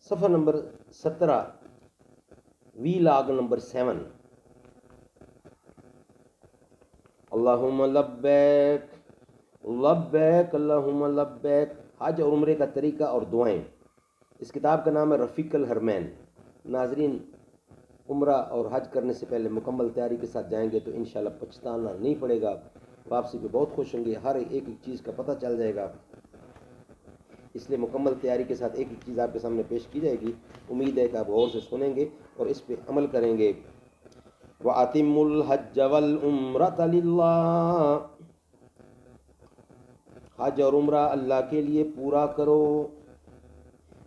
صفحہ نمبر 17 وی log number 7. اللہم لبیک لبیک اللہم لبیک. حج اور عمرے کا طریقہ اور دعائیں. اس کتاب کا نام ہے رفیق الحرمین. ناظرین، عمرہ اور حج کرنے سے پہلے مکمل تیاری کے ساتھ جائیں گے تو انشاءاللہ پچھتانا نہیں پڑے گا. واپسی پہ بہت خوش ہوں گے. ہر ایک چیز کا پتہ چل جائے گا. اس لیے مکمل تیاری کے ساتھ ایک ایک چیز آپ کے سامنے پیش کی جائے گی. امید ہے کہ آپ غور سے سنیں گے اور اس پہ عمل کریں گے. وَأَتِمُّ الْحَجَّ وَالْعُمْرَةَ لِلَّهِ. حج اور عمرہ اللہ کے لیے پورا کرو.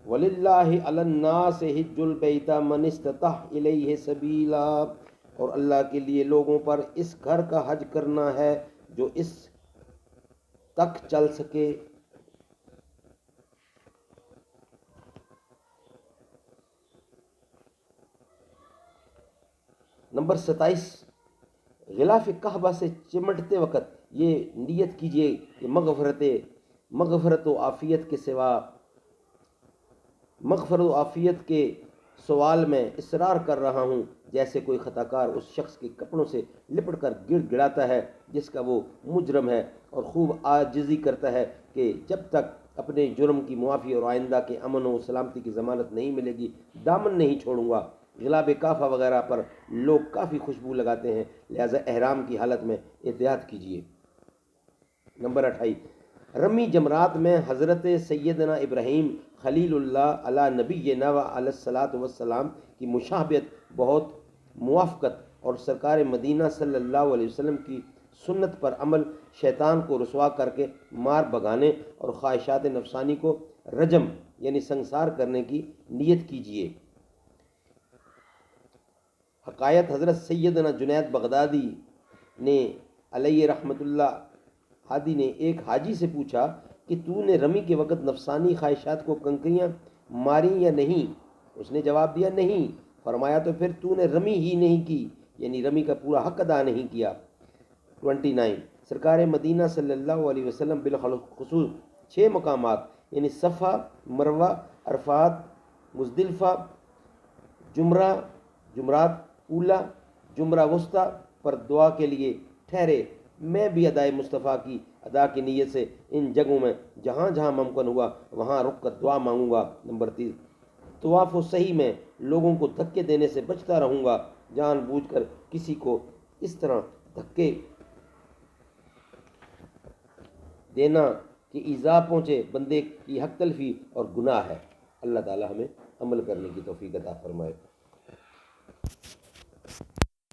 وَلِلَّهِ عَلَى النَّاسِ حِجُّ الْبَيْتِ مَنِ اسْتَطَاعَ إِلَيْهِ سَبِيلًا. اور اللہ کے لیے لوگوں پر اس گھر کا حج کرنا ہے جو اس تک چل سکے. نمبر 27 غلاف کعبہ سے چمٹتے وقت یہ نیت کیجئے کہ مغفرت و عافیت کے سوا مغفرت و عافیت کے سوال میں اصرار کر رہا ہوں، جیسے کوئی خطا کار اس شخص کے کپڑوں سے لپٹ کر گڑ گڑاتا ہے جس کا وہ مجرم ہے، اور خوب عاجزی کرتا ہے کہ جب تک اپنے جرم کی معافی اور آئندہ کے امن و سلامتی کی ضمانت نہیں ملے گی دامن نہیں چھوڑوں گا. غلاب کعبہ وغیرہ پر لوگ کافی خوشبو لگاتے ہیں، لہذا احرام کی حالت میں احتیاط کیجیے. نمبر 28 رمی جمرات میں حضرت سیدنا ابراہیم خلیل اللہ علی نبینا و علیہ الصلاۃ والسلام کی مشابہت، بہت موافقت اور سرکار مدینہ صلی اللہ علیہ وسلم کی سنت پر عمل، شیطان کو رسوا کر کے مار بگانے اور خواہشات نفسانی کو رجم یعنی سنسار کرنے کی نیت کیجیے. حکایت حضرت سیدنا جنید بغدادی نے علیہ رحمۃ اللہ ہادی نے ایک حاجی سے پوچھا کہ تو نے رمی کے وقت نفسانی خواہشات کو کنکریاں ماری یا نہیں؟ اس نے جواب دیا نہیں. فرمایا تو پھر تو نے رمی ہی نہیں کی، یعنی رمی کا پورا حق ادا نہیں کیا. 29 سرکار مدینہ صلی اللہ علیہ وسلم بالخصوص 6 مقامات یعنی صفا، مروہ، عرفات، مزدلفہ، جمرات اولا، جمرہ وسطیٰ پر دعا کے لیے ٹھہرے. میں بھی ادائے مصطفیٰ کی ادا کی نیت سے ان جگہوں میں جہاں جہاں ممکن ہوا وہاں رک کر دعا مانگوں گا. نمبر 30 طواف و صحیح میں لوگوں کو دھکے دینے سے بچتا رہوں گا. جان بوجھ کر کسی کو اس طرح دھکے دینا کہ ایذا پہنچے بندے کی حق تلفی اور گناہ ہے. اللہ تعالی ہمیں عمل کرنے کی توفیق عطا فرمائے.